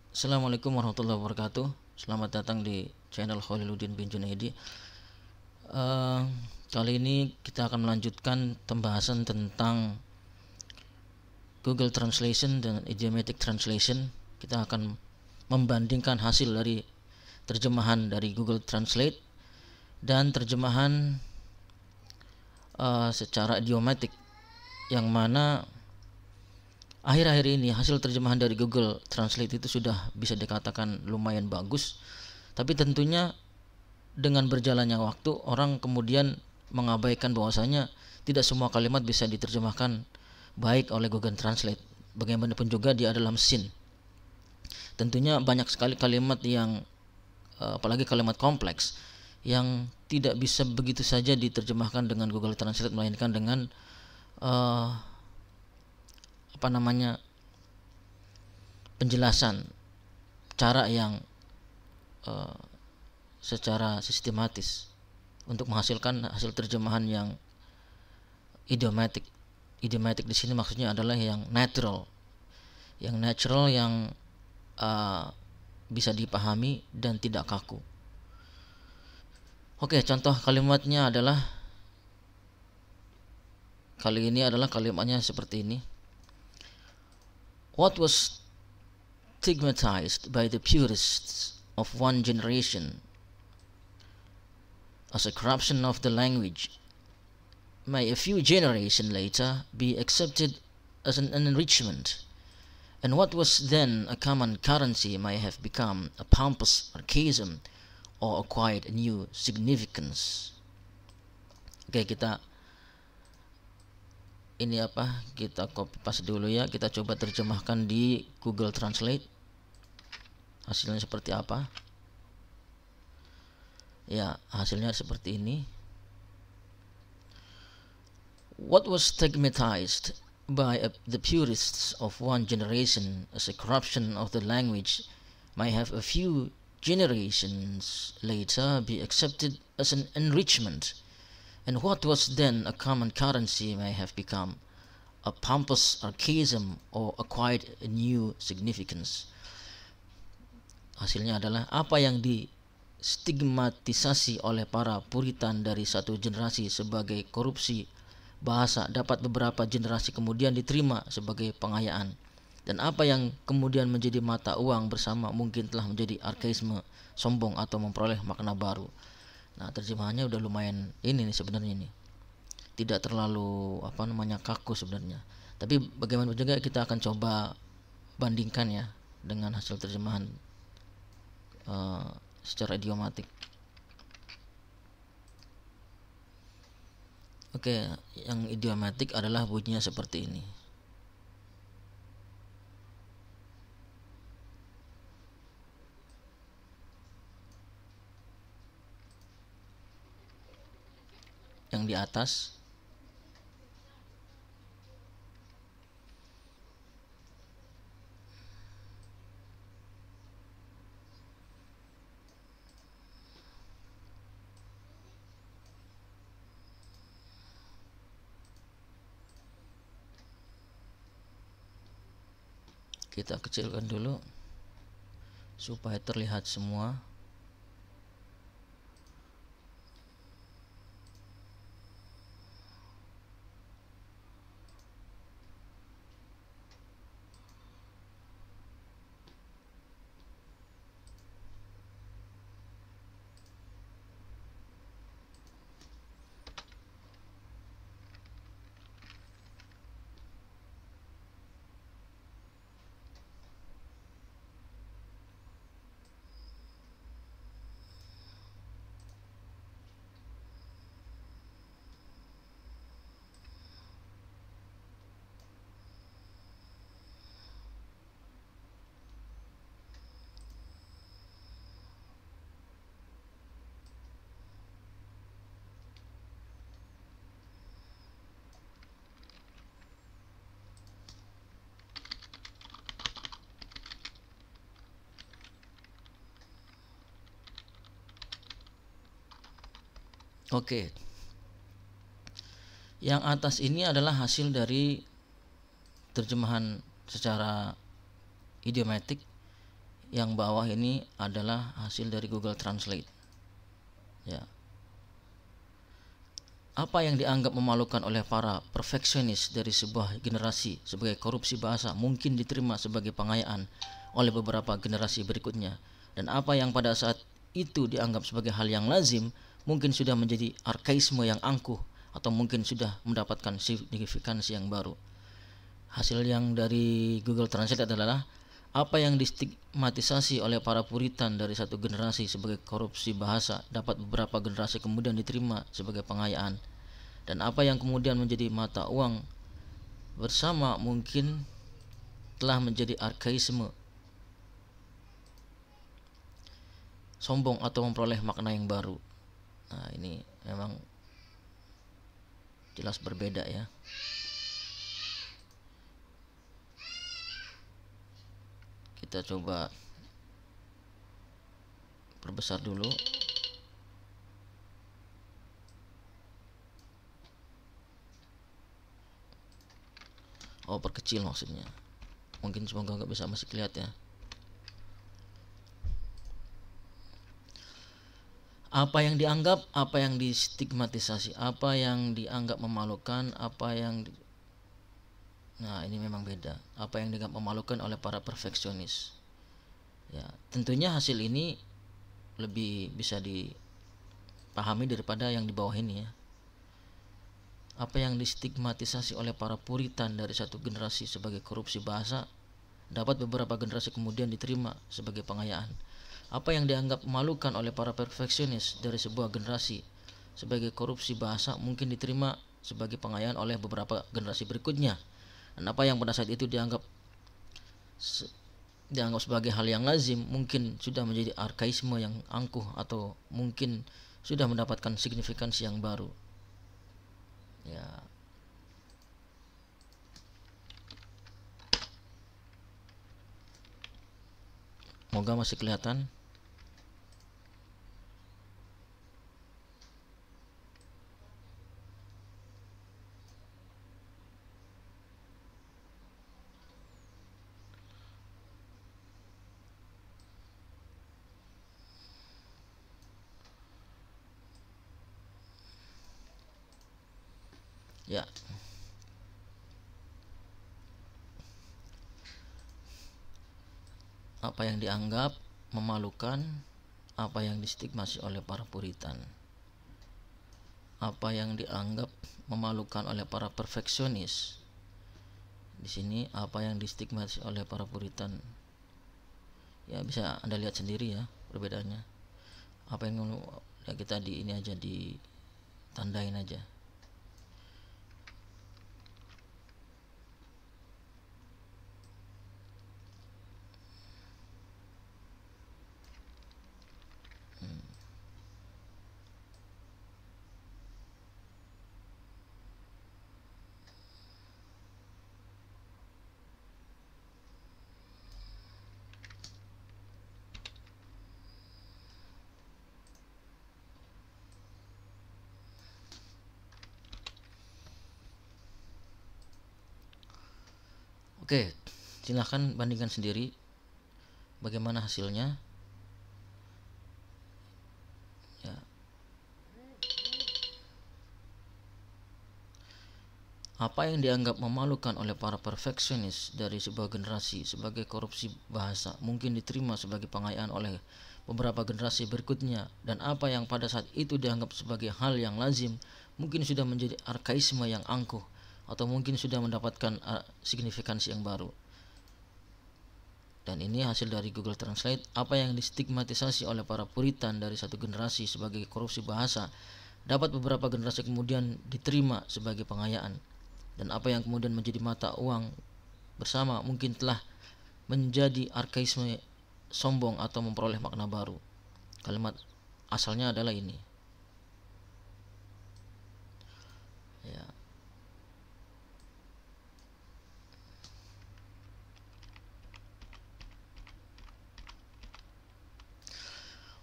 Assalamualaikum warahmatullahi wabarakatuh. Selamat datang di channel Kholiluddin bin Junaidi. Eh, Kali ini kita akan melanjutkan pembahasan tentang Google Translation dan Idiomatic Translation. Kita akan membandingkan hasil dari terjemahan dari Google Translate dan terjemahan secara idiomatic, yang mana akhir-akhir ini hasil terjemahan dari Google Translate itu sudah bisa dikatakan lumayan bagus. Tapi tentunya dengan berjalannya waktu, orang kemudian mengabaikan bahwasanya tidak semua kalimat bisa diterjemahkan baik oleh Google Translate. Bagaimanapun juga dia adalah mesin. Tentunya banyak sekali kalimat yang apalagi kalimat kompleks yang tidak bisa begitu saja diterjemahkan dengan Google Translate, melainkan dengan uh, penjelasan cara yang uh, secara sistematis untuk menghasilkan hasil terjemahan yang idiomatic. Idiomatic di sini maksudnya adalah yang natural, yang uh, bisa dipahami dan tidak kaku. Oke, contoh kalimatnya adalah kali ini adalah kalimatnya seperti ini. What was stigmatized by the purists of one generation as a corruption of the language may a few generations later be accepted as an enrichment, and what was then a common currency may have become a pompous archaism or acquired a new significance. Oke, kita copy paste dulu ya. Kita coba terjemahkan di Google Translate. Hasilnya seperti apa? Ya, hasilnya seperti ini. What was stigmatized by the purists of one generation as a corruption of the language may have a few generations later be accepted as an enrichment, and what was then a common currency may have become a pompous archaism or acquired a new significance. Hasilnya adalah apa yang distigmatisasi oleh para puritan dari satu generasi sebagai korupsi bahasa dapat beberapa generasi kemudian diterima sebagai pengayaan, dan apa yang kemudian menjadi mata uang bersama mungkin telah menjadi arkaisme, sombong atau memperoleh makna baru. Nah, terjemahannya udah lumayan ini nih sebenarnya nih. Tidak terlalu kaku sebenarnya. Tapi bagaimana juga kita akan coba bandingkan ya dengan hasil terjemahan secara idiomatik. Oke, yang idiomatik adalah bunyinya seperti ini. Yang di atas kita kecilkan dulu supaya terlihat semua. Oke, yang atas ini adalah hasil dari terjemahan secara idiomatik. Yang bawah ini adalah hasil dari Google Translate. Ya. Apa yang dianggap memalukan oleh para perfeksionis dari sebuah generasi sebagai korupsi bahasa mungkin diterima sebagai pengayaan oleh beberapa generasi berikutnya, dan apa yang pada saat itu dianggap sebagai hal yang lazim mungkin sudah menjadi arkaisme yang angkuh atau mungkin sudah mendapatkan signifikansi yang baru. Hasil yang dari Google Translate adalah apa yang distigmatisasi oleh para puritan dari satu generasi sebagai korupsi bahasa dapat beberapa generasi kemudian diterima sebagai pengayaan, dan apa yang kemudian menjadi mata uang bersama mungkin telah menjadi arkaisme, sombong atau memperoleh makna yang baru. Nah, ini memang jelas berbeda ya. Kita coba perbesar dulu. Oh, perkecil maksudnya. Mungkin semoga nggak bisa masih kelihatan ya. Apa yang dianggap, apa yang distigmatisasi, apa yang dianggap memalukan, apa yang Nah, ini memang beda. Apa yang dianggap memalukan oleh para perfeksionis. Ya, tentunya hasil ini lebih bisa dipahami daripada yang di bawah ini ya. Apa yang distigmatisasi oleh para puritan dari satu generasi sebagai korupsi bahasa dapat beberapa generasi kemudian diterima sebagai pengayaan. Apa yang dianggap memalukan oleh para perfeksionis dari sebuah generasi sebagai korupsi bahasa mungkin diterima sebagai pengayaan oleh beberapa generasi berikutnya. Dan apa yang pada saat itu dianggap sebagai hal yang lazim mungkin sudah menjadi arkaisme yang angkuh atau mungkin sudah mendapatkan signifikansi yang baru. Ya. Moga masih kelihatan. Ya. Apa yang dianggap memalukan, apa yang distigmasi oleh para puritan. Apa yang dianggap memalukan oleh para perfeksionis. Di sini apa yang distigmasi oleh para puritan. Ya, bisa Anda lihat sendiri ya perbedaannya. Apa yang ya kita di ini aja ditandain aja. Oke, silahkan bandingkan sendiri bagaimana hasilnya. Ya. Apa yang dianggap memalukan oleh para perfeksionis dari sebuah generasi sebagai korupsi bahasa mungkin diterima sebagai pengayaan oleh beberapa generasi berikutnya, dan apa yang pada saat itu dianggap sebagai hal yang lazim mungkin sudah menjadi arkaisme yang angkuh atau mungkin sudah mendapatkan signifikansi yang baru. Dan ini hasil dari Google Translate. Apa yang distigmatisasi oleh para puritan dari satu generasi sebagai korupsi bahasa dapat beberapa generasi kemudian diterima sebagai pengayaan, dan apa yang kemudian menjadi mata uang bersama mungkin telah menjadi arkaisme, sombong atau memperoleh makna baru. Kalimat asalnya adalah ini. Ya.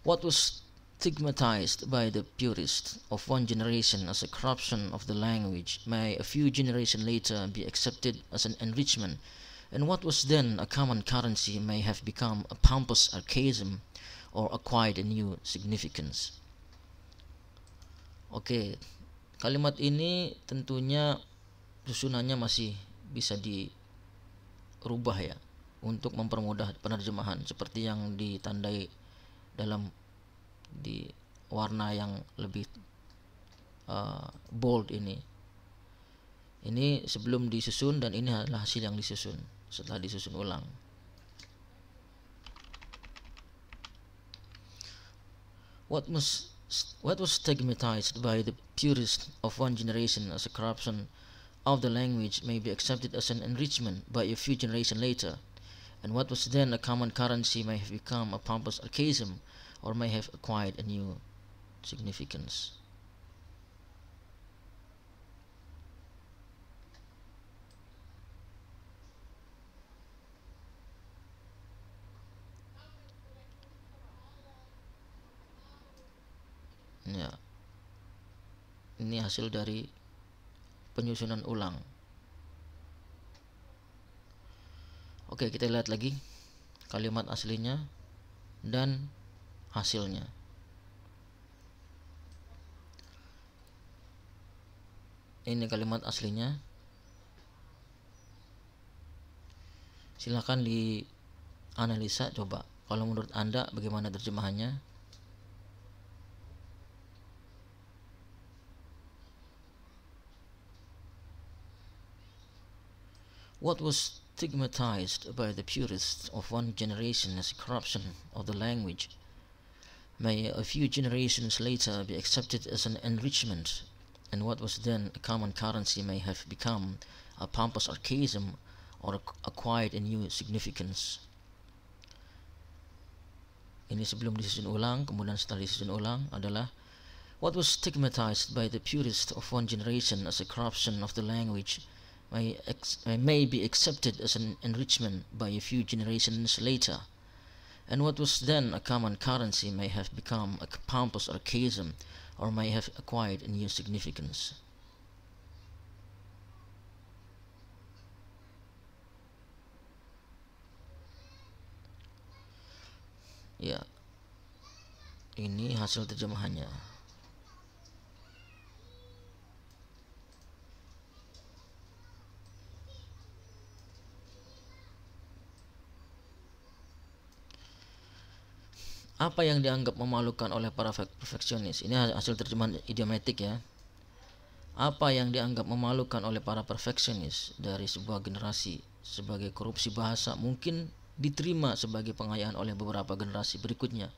What was stigmatized by the purists of one generation as a corruption of the language may a few generations later be accepted as an enrichment And what was then a common currency may have become a pompous archaism or acquired a new significance. Oke, kalimat ini tentunya susunannya masih bisa dirubah ya untuk mempermudah penerjemahan, seperti yang ditandai dalam di warna yang lebih bold ini. Ini sebelum disusun dan ini adalah hasil yang disusun setelah disusun ulang. What was stigmatized by the purists of one generation as a corruption of the language may be accepted as an enrichment by a few generations later, and what was then a common currency may have become a pompous archaism or may have acquired a new significance. Ya, ini hasil dari penyusunan ulang. Oke, kita lihat lagi kalimat aslinya dan hasilnya. Ini kalimat aslinya. Silahkan dianalisa coba. Kalau menurut Anda bagaimana terjemahannya? What was stigmatized by the purists of one generation as a corruption of the language may a few generations later be accepted as an enrichment, and what was then a common currency may have become a pompous archaism or acquired a new significance. Ini sebelum disusun ulang, kemudian setelah disusun ulang adalah what was stigmatized by the purists of one generation as a corruption of the language may be accepted as an enrichment by a few generations later, and what was then a common currency may have become a pompous archaism or may have acquired a new significance. Ya, ini hasil terjemahannya. Apa yang dianggap memalukan oleh para perfeksionis? Ini hasil terjemahan idiomatik ya. Apa yang dianggap memalukan oleh para perfeksionis dari sebuah generasi sebagai korupsi bahasa mungkin diterima sebagai pengayaan oleh beberapa generasi berikutnya,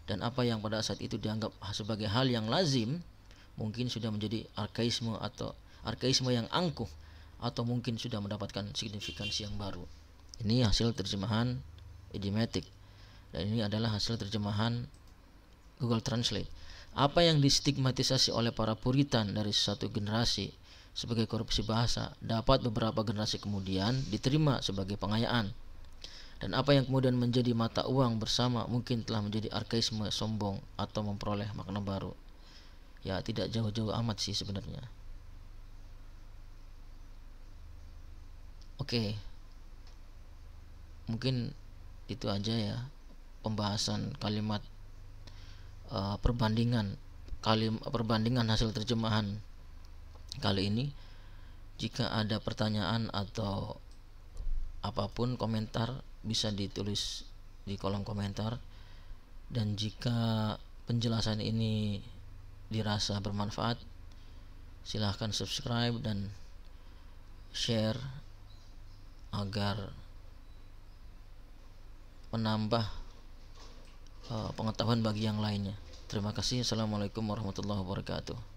dan apa yang pada saat itu dianggap sebagai hal yang lazim mungkin sudah menjadi arkaisme atau arkaisme yang angkuh, atau mungkin sudah mendapatkan signifikansi yang baru. Ini hasil terjemahan idiomatik. Dan ini adalah hasil terjemahan Google Translate. Apa yang distigmatisasi oleh para puritan dari satu generasi sebagai korupsi bahasa dapat beberapa generasi kemudian diterima sebagai pengayaan. Dan apa yang kemudian menjadi mata uang bersama mungkin telah menjadi arkaisme sombong atau memperoleh makna baru. Ya, tidak jauh-jauh amat sih sebenarnya. Oke. Mungkin itu aja ya pembahasan kalimat perbandingan hasil terjemahan kali ini. Jika ada pertanyaan atau apapun komentar bisa ditulis di kolom komentar, dan jika penjelasan ini dirasa bermanfaat silahkan subscribe dan share agar menambah pengetahuan bagi yang lainnya. Terima kasih. Assalamualaikum warahmatullahi wabarakatuh.